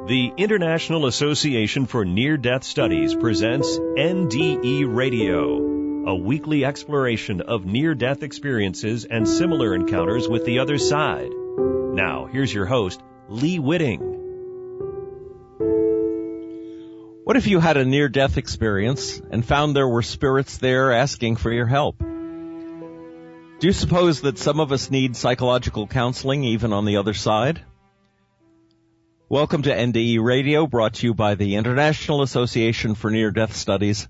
The International Association for Near-Death Studies presents NDE Radio, a weekly exploration of near-death experiences and similar encounters with the other side. Now, here's your host, Lee Whitting. What if you had a near-death experience and found there were spirits there asking for your help? Do you suppose that some of us need psychological counseling even on the other side? Welcome to NDE Radio, brought to you by the International Association for Near-Death Studies.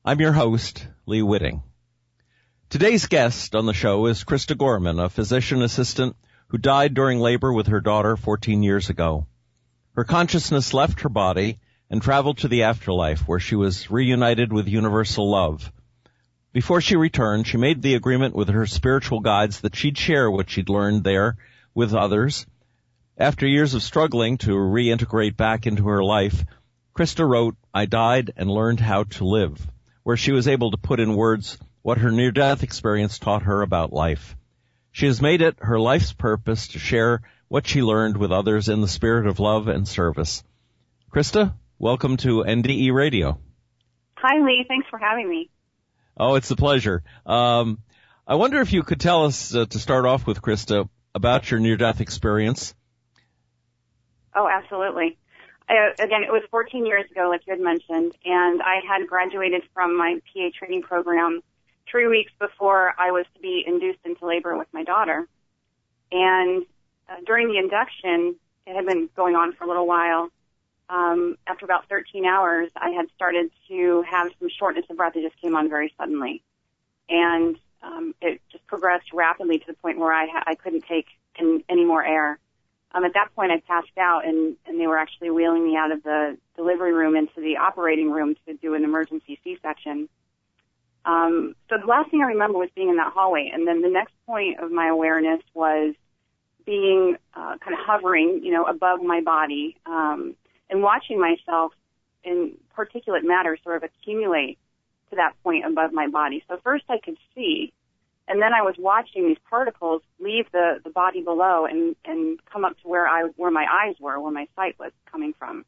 I'm your host, Lee Whitting. Today's guest on the show is Krista Gorman, a physician assistant who died during labor with her daughter 14 years ago. Her consciousness left her body and traveled to the afterlife, where she was reunited with universal love. Before she returned, she made the agreement with her spiritual guides that she'd share what she'd learned there with others. After years of struggling to reintegrate back into her life, Christa wrote, "I Died and Learned How to Live," where she was able to put in words what her near-death experience taught her about life. She has made it her life's purpose to share what she learned with others in the spirit of love and service. Christa, welcome to NDE Radio. Hi, Lee. Thanks for having me. Oh, it's a pleasure. I wonder if you could tell us, to start off with, Christa, about your near-death experience. Oh, absolutely. Again, it was 14 years ago, like you had mentioned, and I had graduated from my PA training program 3 weeks before I was to be induced into labor with my daughter. And during the induction, it had been going on for a little while. After about 13 hours, I had started to have some shortness of breath that just came on very suddenly. And it just progressed rapidly to the point where I couldn't take in any more air. At that point, I passed out, and they were actually wheeling me out of the delivery room into the operating room to do an emergency C-section. So the last thing I remember was being in that hallway, and then the next point of my awareness was being kind of hovering, above my body, and watching myself in particulate matter sort of accumulate to that point above my body. So first I could see, and then I was watching these particles leave the body below and come up to where my eyes were, where my sight was coming from.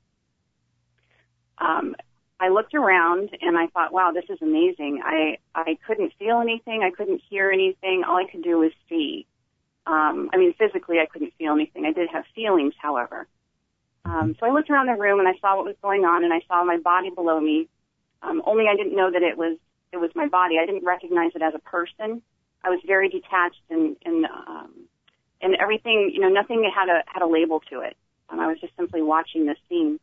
I looked around and I thought, wow, this is amazing. I couldn't feel anything. I couldn't hear anything. All I could do was see. Physically I couldn't feel anything. I did have feelings, however. So I looked around the room and I saw what was going on, and I saw my body below me. Only I didn't know that it was my body. I didn't recognize it as a person. I was very detached and everything, nothing had a label to it. I was just simply watching this scene.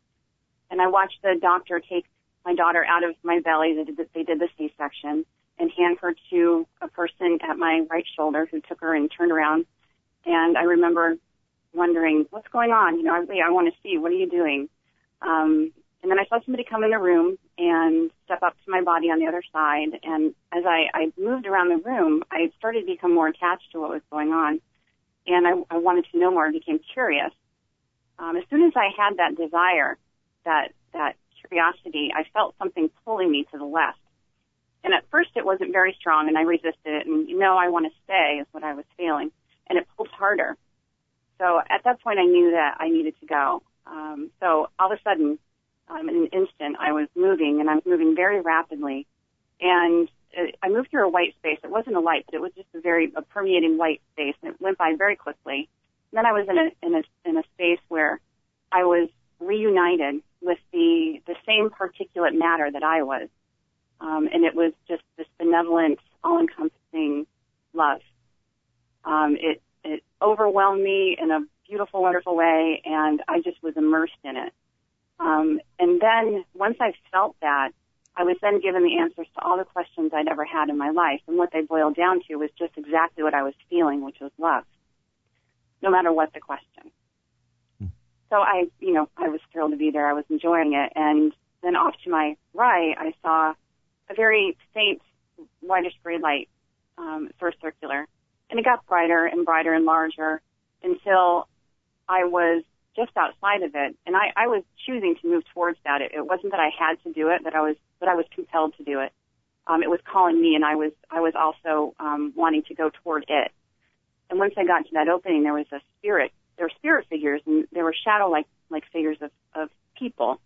And I watched the doctor take my daughter out of my belly. They did the C-section and hand her to a person at my right shoulder who took her and turned around. And I remember wondering, what's going on? I want to see, what are you doing? And then I saw somebody come in the room and step up to my body on the other side. And as I moved around the room, I started to become more attached to what was going on. And I wanted to know more. I became curious. As soon as I had that desire, that curiosity, I felt something pulling me to the left. And at first it wasn't very strong, and I resisted it. And, I want to stay is what I was feeling. And it pulled harder. So at that point I knew that I needed to go. So all of a sudden, in an instant, I was moving, and I was moving very rapidly. And I moved through a white space. It wasn't a light, but it was just a permeating white space, and it went by very quickly. And then I was in a space where I was reunited with the same particulate matter that I was. And it was just this benevolent, all-encompassing love. It overwhelmed me in a beautiful, wonderful way, and I just was immersed in it. And then once I felt that, I was then given the answers to all the questions I'd ever had in my life. And what they boiled down to was just exactly what I was feeling, which was love, no matter what the question. So I was thrilled to be there. I was enjoying it. And then off to my right, I saw a very faint whitish gray light, sort of circular. And it got brighter and brighter and larger until I was just outside of it. And I was choosing to move towards that. It wasn't that I had to do it, but I was compelled to do it. It was calling me, and I was also wanting to go toward it. And once I got to that opening, there was a spirit were spirit figures, and they were shadow-like figures of people,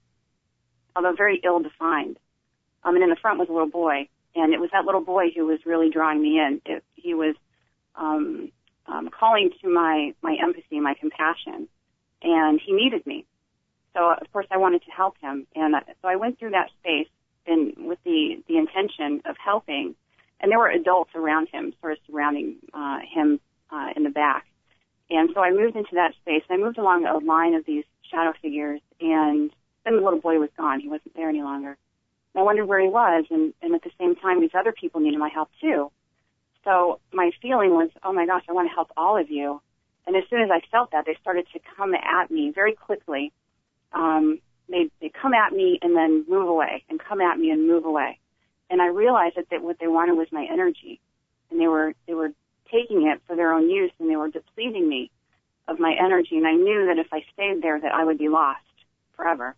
although very ill-defined. And in the front was a little boy, and it was that little boy who was really drawing me in. He was calling to my empathy, my compassion, and he needed me. So, of course, I wanted to help him. And so I went through that space with the intention of helping. And there were adults around him, sort of surrounding him in the back. And so I moved into that space. I moved along a line of these shadow figures, and then the little boy was gone. He wasn't there any longer. And I wondered where he was, and at the same time, these other people needed my help, too. So my feeling was, oh, my gosh, I want to help all of you. And as soon as I felt that, they started to come at me very quickly. They come at me and then move away, and come at me and move away. And I realized that what they wanted was my energy, and they were taking it for their own use, and they were depleting me of my energy. And I knew that if I stayed there, that I would be lost forever.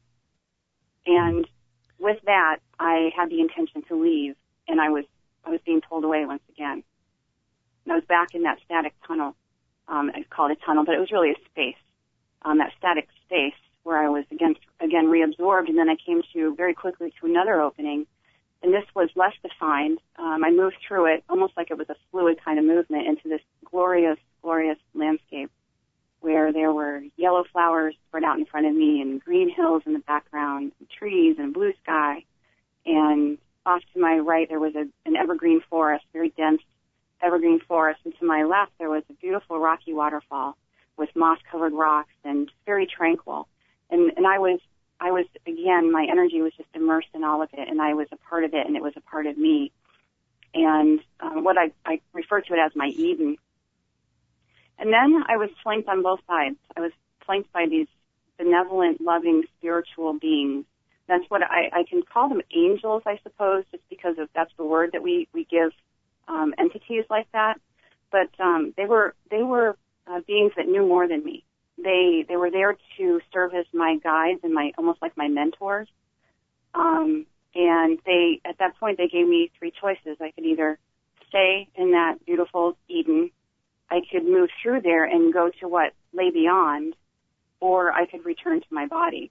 And with that, I had the intention to leave, and I was being pulled away once again. And I was back in that static tunnel. I call it a tunnel, but it was really a space, that static space where I was again reabsorbed, and then I came very quickly to another opening, and this was less defined. I moved through it almost like it was a fluid kind of movement into this glorious, glorious landscape where there were yellow flowers spread out in front of me and green hills in the background, and trees and blue sky. And off to my right, there was an evergreen forest, very dense evergreen forest. And to my left, there was a beautiful rocky waterfall with moss-covered rocks and very tranquil. And I was, again, my energy was just immersed in all of it, and I was a part of it, and it was a part of me. And what I refer to it as my Eden. And then I was flanked on both sides. I was flanked by these benevolent, loving, spiritual beings. That's what I can call them angels, I suppose, just because that's the word that we give entities like that. But they were beings that knew more than me. They were there to serve as my guides and almost like my mentors. And at that point, they gave me three choices. I could either stay in that beautiful Eden, I could move through there and go to what lay beyond, or I could return to my body.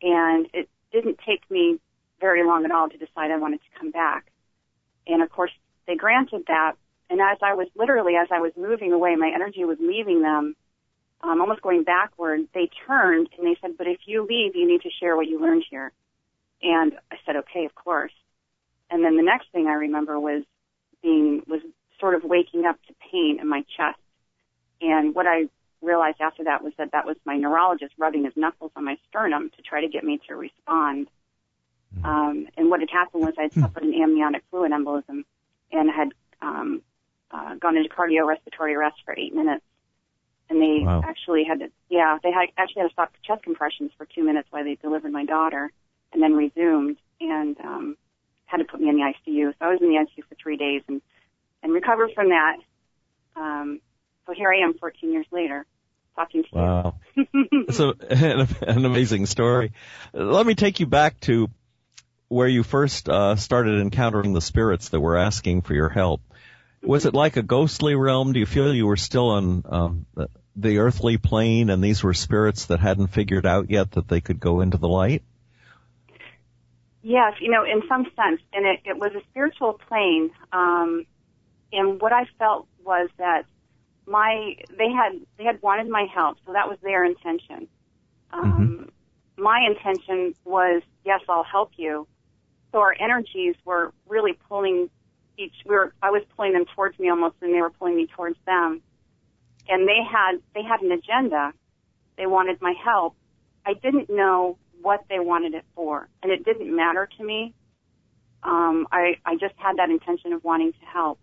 And it didn't take me very long at all to decide I wanted to come back. And of course, they granted that. And as I was moving away, my energy was leaving them, almost going backward. They turned and they said, but if you leave, you need to share what you learned here. And I said, okay, of course. And then the next thing I remember was sort of waking up to pain in my chest. And what I realized after that was that was my neurologist rubbing his knuckles on my sternum to try to get me to respond. And what had happened was I'd suffered an amniotic fluid embolism and had gone into cardiorespiratory arrest for 8 minutes. And they actually had to stop chest compressions for 2 minutes while they delivered my daughter, and then resumed and had to put me in the ICU. So I was in the ICU for 3 days and recovered from that. So here I am 14 years later talking to you. Wow. It's an amazing story. Let me take you back to where you first started encountering the spirits that were asking for your help. Was it like a ghostly realm? Do you feel you were still on the earthly plane and these were spirits that hadn't figured out yet that they could go into the light? Yes, in some sense. And it was a spiritual plane. And what I felt was that they had wanted my help, so that was their intention. My intention was, yes, I'll help you. So our energies were really pulling I was pulling them towards me almost, and they were pulling me towards them. And they had an agenda. They wanted my help. I didn't know what they wanted it for, and it didn't matter to me. I just had that intention of wanting to help.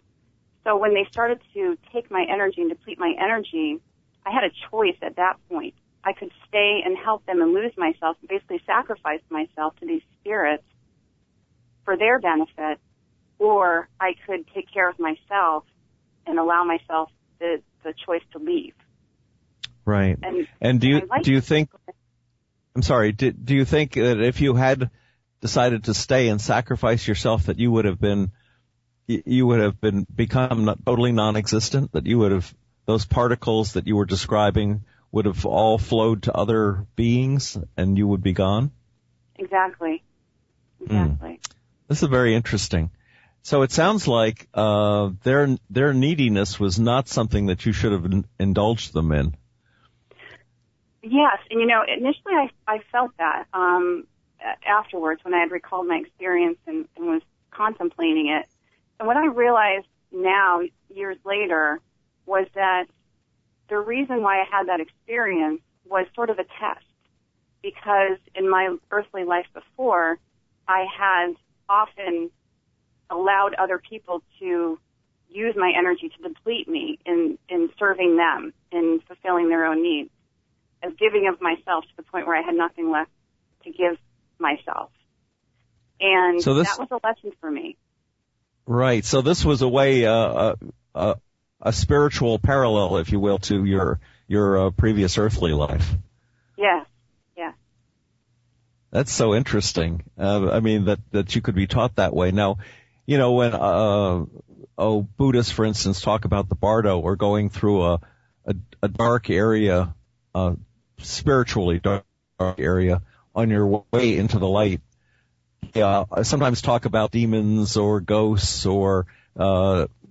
So when they started to take my energy and deplete my energy, I had a choice at that point. I could stay and help them and lose myself, basically sacrifice myself to these spirits for their benefit, or I could take care of myself and allow myself the choice to leave. Right. And do you think, I'm sorry, do you think that if you had decided to stay and sacrifice yourself that you would have become totally non-existent, that those particles that you were describing would have all flowed to other beings and you would be gone? Exactly. This is very interesting. So it sounds like their neediness was not something that you should have indulged them in. Yes, and initially I felt that afterwards when I had recalled my experience and was contemplating it. And what I realized now, years later, was that the reason why I had that experience was sort of a test, because in my earthly life before, I had often allowed other people to use my energy to deplete me in serving them, in fulfilling their own needs, as giving of myself to the point where I had nothing left to give myself. And so that was a lesson for me. Right. So this was a way, a spiritual parallel, if you will, to your previous earthly life. Yes. Yes. That's so interesting. That you could be taught that way. Now, when Buddhists, for instance, talk about the bardo or going through a dark area, spiritually dark area on your way into the light, I sometimes talk about demons or ghosts or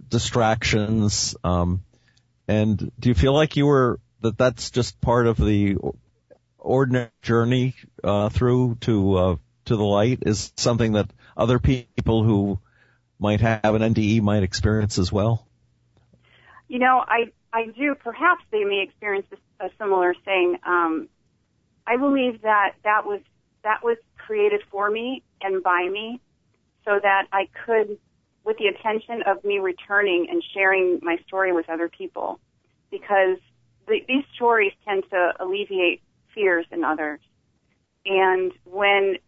distractions. And do you feel like that's just part of the ordinary journey through to the light? Is something that other people who might have an NDE might experience as well? I do. Perhaps they may experience a similar thing. I believe that was created for me and by me so that I could, with the intention of me returning and sharing my story with other people, because these stories tend to alleviate fears in others. And when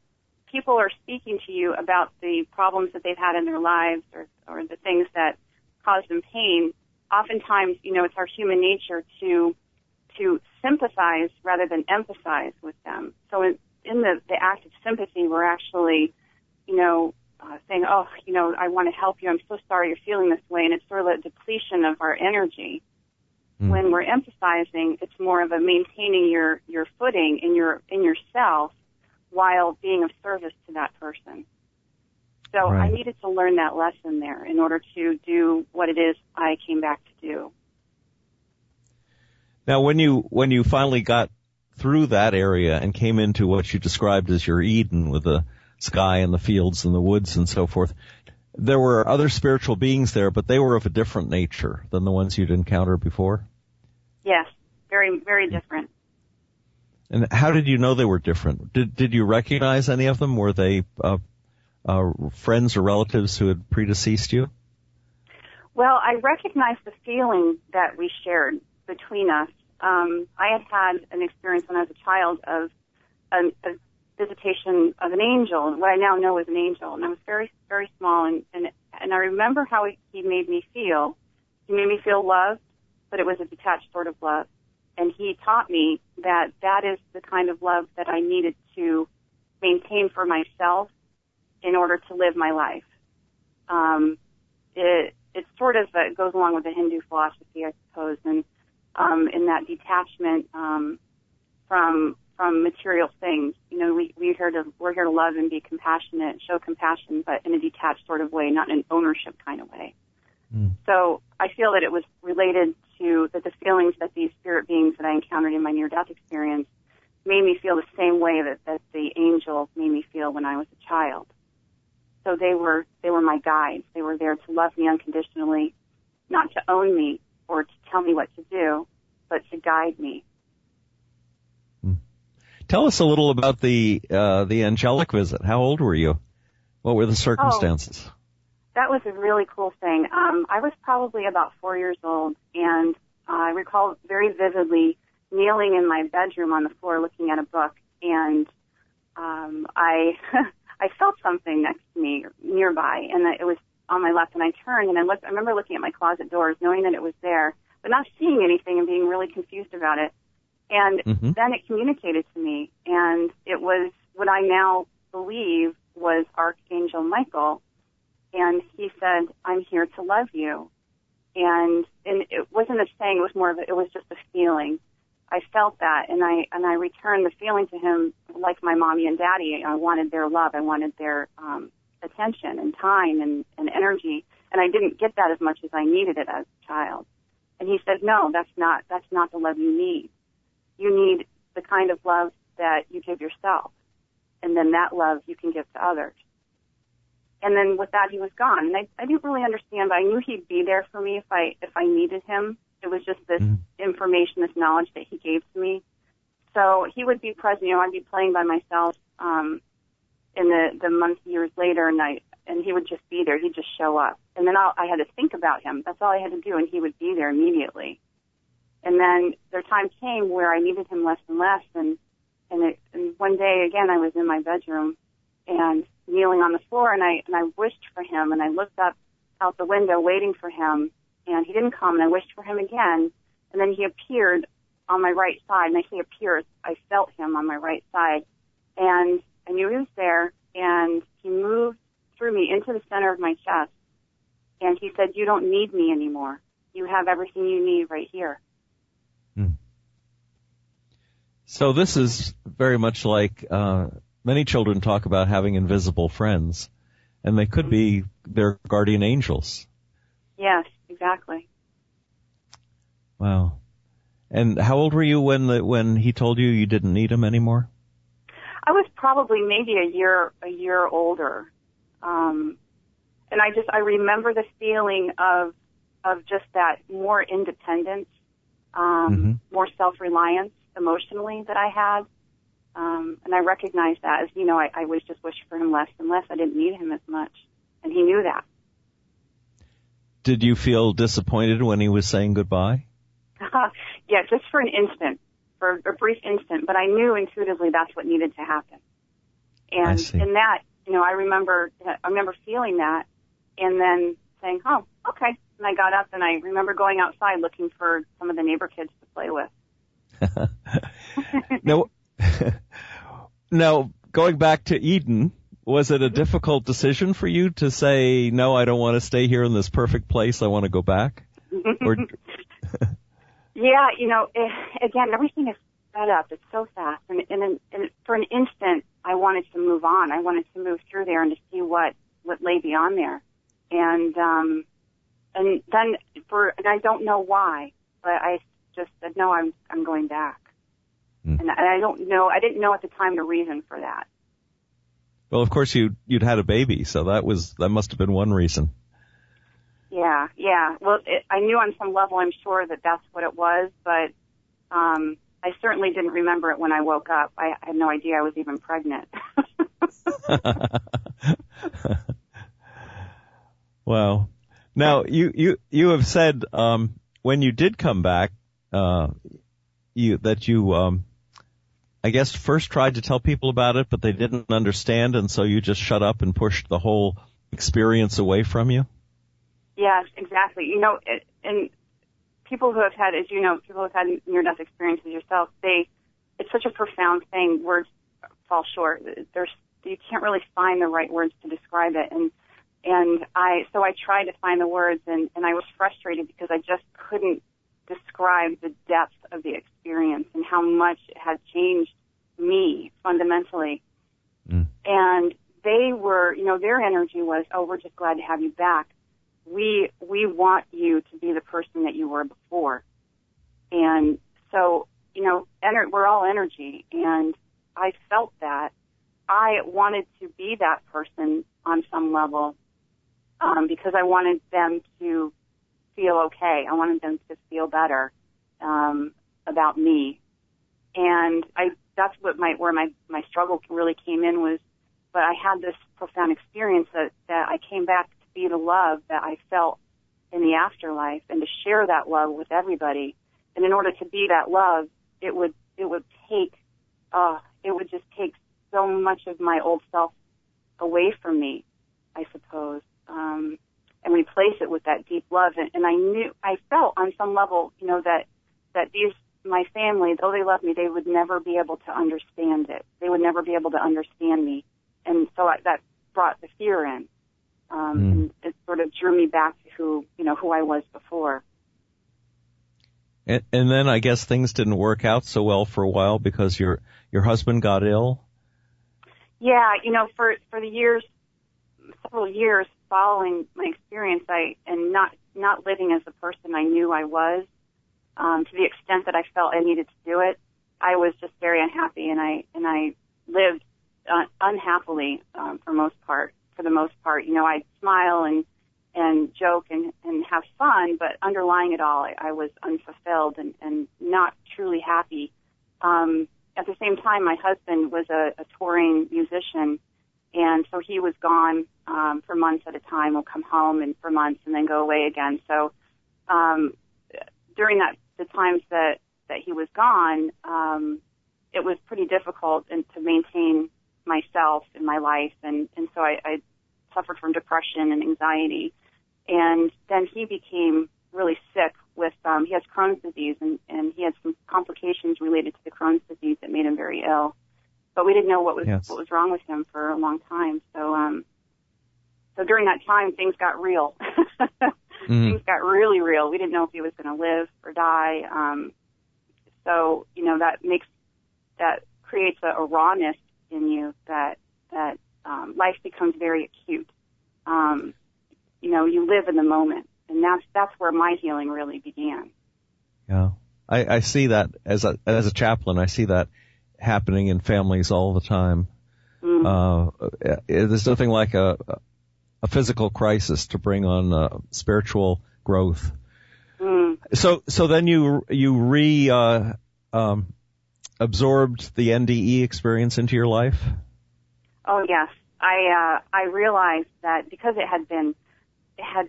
people are speaking to you about the problems that they've had in their lives or the things that cause them pain, oftentimes, it's our human nature to sympathize rather than empathize with them. So in the act of sympathy, we're actually, saying, I want to help you. I'm so sorry you're feeling this way. And it's sort of a depletion of our energy. When we're empathizing, it's more of a maintaining your footing in yourself while being of service to that person. So right. I needed to learn that lesson there in order to do what it is I came back to do. Now, when you finally got through that area and came into what you described as your Eden with the sky and the fields and the woods and so forth, there were other spiritual beings there, but they were of a different nature than the ones you'd encountered before? Yes, very, very different. And how did you know they were different? Did you recognize any of them? Were they friends or relatives who had predeceased you? Well, I recognized the feeling that we shared between us. I had an experience when I was a child of a visitation of an angel, what I now know is an angel, and I was very, very small, and I remember how he made me feel. He made me feel loved, but it was a detached sort of love. And he taught me that is the kind of love that I needed to maintain for myself in order to live my life. It sort of goes along with the Hindu philosophy, I suppose, and in that detachment from material things. We're here to love and be compassionate, show compassion, but in a detached sort of way, not in an ownership kind of way. So I feel that it was related to the feelings that these spirit beings that I encountered in my near-death experience made me feel the same way that the angel made me feel when I was a child. So they were my guides. They were there to love me unconditionally, not to own me or to tell me what to do, but to guide me. Tell us a little about the angelic visit. How old were you? What were the circumstances? Oh, that was a really cool thing. I was probably about 4 years old, and I recall very vividly kneeling in my bedroom on the floor looking at a book, and I felt something next to me nearby, and it was on my left, and I turned, and I remember looking at my closet doors, knowing that it was there, but not seeing anything and being really confused about it. And then it communicated to me, and it was what I now believe was Archangel Michael. And he said, "I'm here to love you." And it wasn't a saying, it was more of it was just a feeling. I felt that, and I returned the feeling to him like my mommy and daddy. I wanted their love. I wanted their attention and time and energy, and I didn't get that as much as I needed it as a child. And he said, no, that's not the love you need. You need the kind of love that you give yourself, and then that love you can give to others. And then with that, he was gone. And I didn't really understand, but I knew he'd be there for me if I needed him. It was just this information, this knowledge that he gave to me. So he would be present. I'd be playing by myself in the months, years later, and he would just be there. He'd just show up. And then I had to think about him. That's all I had to do, and he would be there immediately. And then there time came where I needed him less and less. And one day, again, I was in my bedroom and kneeling on the floor, and I wished for him, and I looked up out the window waiting for him, and he didn't come, and I wished for him again, and then he appeared on my right side, and I say appeared, I felt him on my right side, and I knew he was there, and he moved through me into the center of my chest, and he said, you don't need me anymore. You have everything you need right here. So this is very much like many children talk about having invisible friends, and they could be their guardian angels. Yes, exactly. Wow. And how old were you when he told you didn't need him anymore? I was probably maybe a year older. And I remember the feeling of just that more independence, more self-reliance emotionally that I had. And I recognized that as, I was just wishing for him less and less. I didn't need him as much. And he knew that. Did you feel disappointed when he was saying goodbye? Yeah, just for an instant, for a brief instant. But I knew intuitively that's what needed to happen. And in that, I remember feeling that and then saying, oh, okay. And I got up and I remember going outside looking for some of the neighbor kids to play with. Now, going back to Eden, was it a difficult decision for you to say, no, I don't want to stay here in this perfect place, I want to go back? Or... Yeah, again, everything is sped up. It's so fast. And for an instant, I wanted to move on. I wanted to move through there and to see what lay beyond there. And then I don't know why, but I just said, no, I'm going back. And I didn't know at the time the reason for that. Well, of course you'd had a baby, so that must have been one reason. Yeah. Well, I knew on some level, I'm sure that that's what it was, but I certainly didn't remember it when I woke up. I had no idea I was even pregnant. Wow. Now, you have said when you did come back, you I guess first tried to tell people about it, but they didn't understand, and so you just shut up and pushed the whole experience away from you? Yes, exactly. And people who have had, as you know, people who have had near-death experiences yourself, it's such a profound thing. Words fall short. You can't really find the right words to describe it. And I tried to find the words, and I was frustrated because I just couldn't describe the depth of the experience and how much it had changed me fundamentally. And they were, their energy was, oh, we're just glad to have you back. We want you to be the person that you were before. And so, we're all energy, and I felt that. I wanted to be that person on some level because I wanted them to feel okay. I wanted them to feel better about me. And that's what where my struggle really came in was, but I had this profound experience that I came back to be the love that I felt in the afterlife and to share that love with everybody. And in order to be that love, it would just take so much of my old self away from me, I suppose, and replace it with that deep love. And I felt on some level, that my family, though they loved me, they would never be able to understand it. They would never be able to understand me. And so that brought the fear in. And it sort of drew me back to who I was before. And then I guess things didn't work out so well for a while because your husband got ill. Yeah, for the several years following my experience, and not living as the person I knew I was, to the extent that I felt I needed to do it, I was just very unhappy, and I lived unhappily for the most part. I'd smile and joke and have fun, but underlying it all, I was unfulfilled and not truly happy. At the same time, my husband was a touring musician, and so he was gone for months at a time. He'll come home and for months and then go away again. So during the times that he was gone, it was pretty difficult to maintain myself in my life, and so I suffered from depression and anxiety. And then he became really sick with, he has Crohn's disease, and he had some complications related to the Crohn's disease that made him very ill. But we didn't know what was wrong with him for a long time. So during that time, things got real. Things got really real. We didn't know if he was going to live or die. So, that creates a rawness in you that life becomes very acute. You live in the moment, and that's where my healing really began. Yeah, I see that as a chaplain. I see that happening in families all the time. There's nothing like a physical crisis to bring on spiritual growth. So then you absorbed the NDE experience into your life? Oh yes, I realized that because it had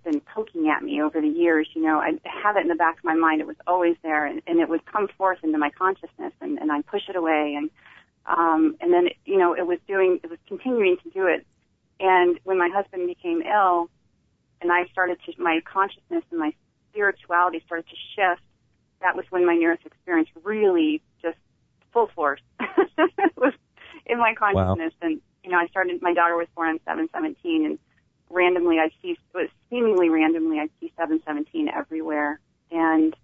been poking at me over the years. I have it in the back of my mind. It was always there, and it would come forth into my consciousness, and I'd push it away, and then it was continuing to do it. And when my husband became ill, and my consciousness and my spirituality started to shift, that was when my near-death experience really just full force was in my consciousness. Wow. And my daughter was born on 7/17, and seemingly randomly, I'd see 7/17 everywhere. And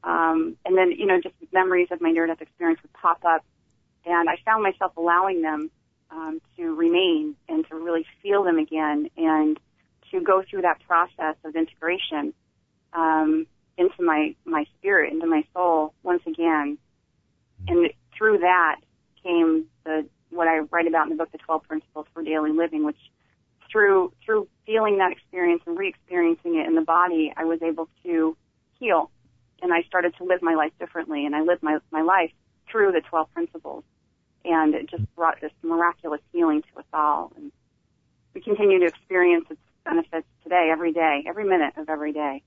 then, just memories of my near-death experience would pop up, and I found myself allowing them to remain and to really feel them again, and to go through that process of integration into my spirit, into my soul once again. And through that came what I write about in the book, The 12 Principles for Daily Living, which through feeling that experience and re-experiencing it in the body, I was able to heal. And I started to live my life differently, and I lived my life through the 12 principles. And it just brought this miraculous healing to us all. And we continue to experience its benefits today, every day, every minute of every day.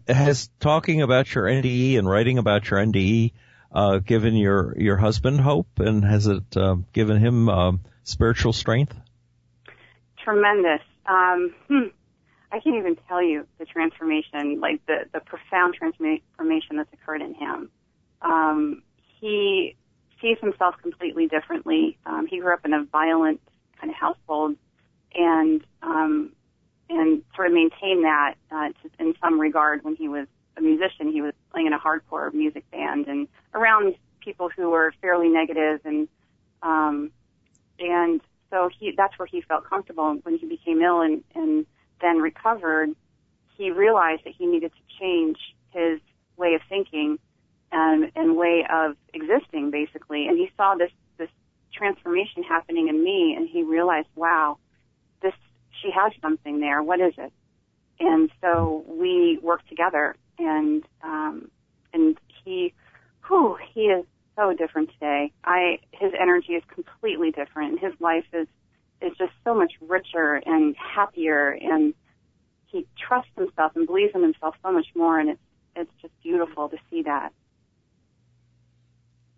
Has talking about your NDE and writing about your NDE given your husband hope, and has it given him spiritual strength? Tremendous. I can't even tell you the transformation, like the profound transformation that's occurred in him. He sees himself completely differently. He grew up in a violent kind of household, and sort of maintained that in some regard. When he was a musician, he was playing in a hardcore music band and around people who were fairly negative, and so that's where he felt comfortable. When he became ill and then recovered, he realized that he needed to change his way of thinking and way of existing, basically. And he saw this transformation happening in me, and he realized, wow, she has something there. What is it? And so we worked together, and he is so different today. His energy is completely different. His life is just so much richer and happier, and he trusts himself and believes in himself so much more, and it's just beautiful to see that.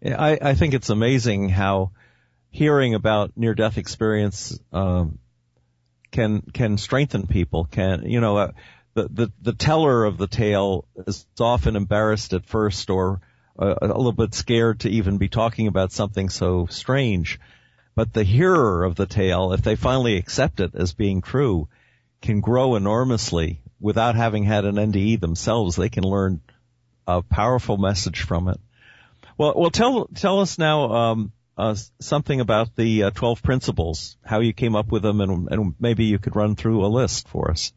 Yeah, I think it's amazing how hearing about near-death experience can strengthen people. The teller of the tale is often embarrassed at first, or a little bit scared to even be talking about something so strange. But the hearer of the tale, if they finally accept it as being true, can grow enormously without having had an NDE themselves. They can learn a powerful message from it. Well, tell us now something about the 12 principles, how you came up with them, and maybe you could run through a list for us.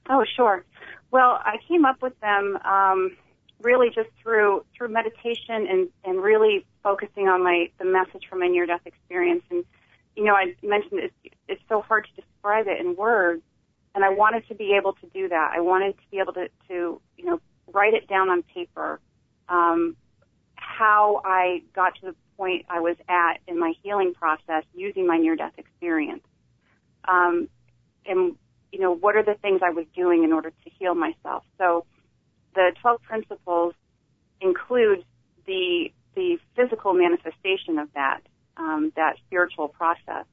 Oh, sure. Well, I came up with them really just through meditation and really focusing on the message from my near-death experience. And, I mentioned it's so hard to describe it in words, and I wanted to be able to do that. I wanted to be able to write it down on paper, how I got to the point I was at in my healing process using my near-death experience. And, what are the things I was doing in order to heal myself? So the 12 principles include the physical manifestation of that spiritual process.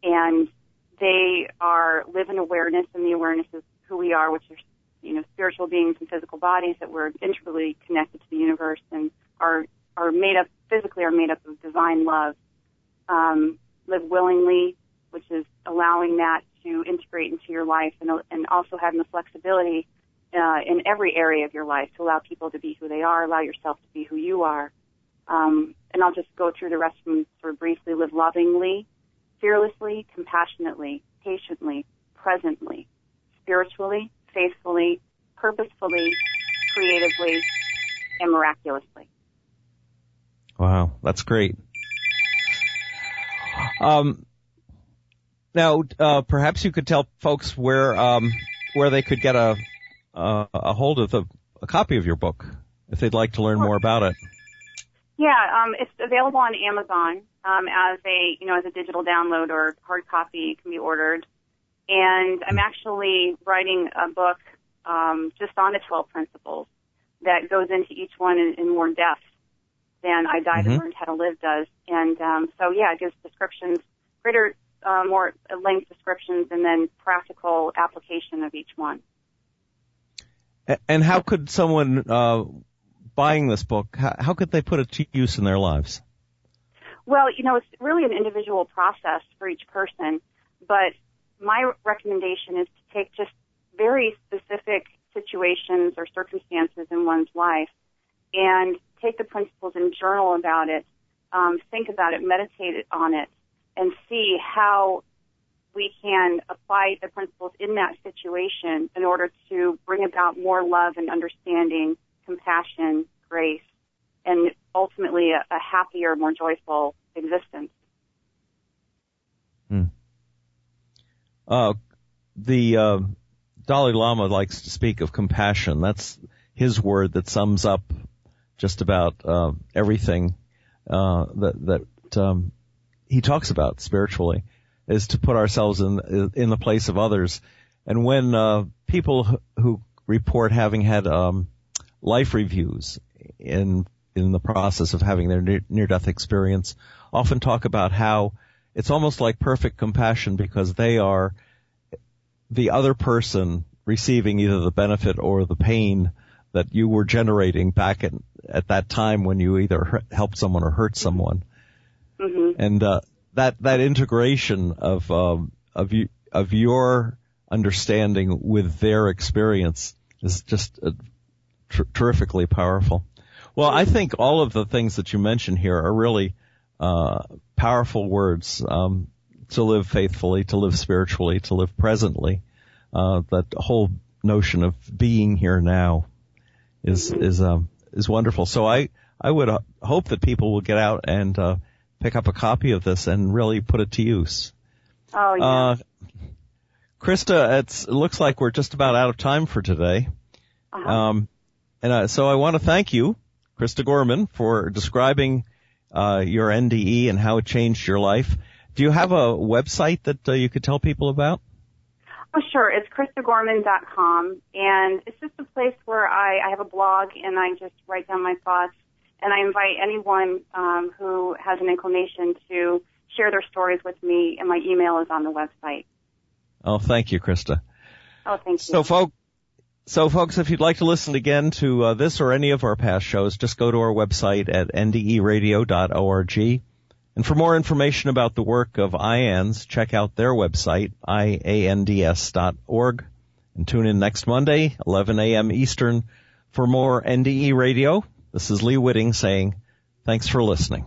And they are live in awareness, and the awareness of who we are, which are, spiritual beings and physical bodies, that we're integrally connected to the universe and are made up of divine love. Live willingly, which is allowing that to integrate into your life, and also having the flexibility in every area of your life to allow people to be who they are, allow yourself to be who you are. And I'll just go through the rest of them sort of briefly. Live lovingly, fearlessly, compassionately, patiently, presently, spiritually, faithfully, purposefully, creatively, and miraculously. Wow, that's great. Now, perhaps you could tell folks where they could get a hold of a copy of your book if they'd like to learn more about it. Yeah, it's available on Amazon as a digital download, or hard copy can be ordered. And I'm actually writing a book just on the 12 principles that goes into each one in more depth than I Died and Learned How to Live does. And it gives descriptions, greater, more length descriptions, and then practical application of each one. And how could someone buying this book, how could they put it to use in their lives? Well, it's really an individual process for each person, but my recommendation is to take just very specific situations or circumstances in one's life and take the principles and journal about it, think about it, meditate on it, and see how we can apply the principles in that situation in order to bring about more love and understanding, compassion, grace, and ultimately a happier, more joyful existence. The Dalai Lama likes to speak of compassion. That's his word that sums up just about everything that he talks about spiritually, is to put ourselves in the place of others. And when people who report having had life reviews in the process of having their near-death experience, often talk about how it's almost like perfect compassion, because they are the other person receiving either the benefit or the pain that you were generating back at that time when you either helped someone or hurt someone. Mm-hmm. And that integration of your understanding with their experience is just terrifically powerful. Well, I think all of the things that you mentioned here are really powerful words, to live faithfully, to live spiritually, to live presently. That whole notion of being here now is wonderful. So I would hope that people will get out and pick up a copy of this and really put it to use. Oh, yeah. Krista, it looks like we're just about out of time for today. So I want to thank you, Krista Gorman, for describing your NDE and how it changed your life. Do you have a website that you could tell people about? Oh, sure. It's KristaGorman.com, and it's just a place where I have a blog, and I just write down my thoughts, and I invite anyone who has an inclination to share their stories with me, and my email is on the website. Oh, thank you, Krista. Oh, thank you. So, folks, if you'd like to listen again to this or any of our past shows, just go to our website at nderadio.org. And for more information about the work of IANDS, check out their website, iands.org. And tune in next Monday, 11 a.m. Eastern, For more NDE Radio, this is Lee Whitting saying thanks for listening.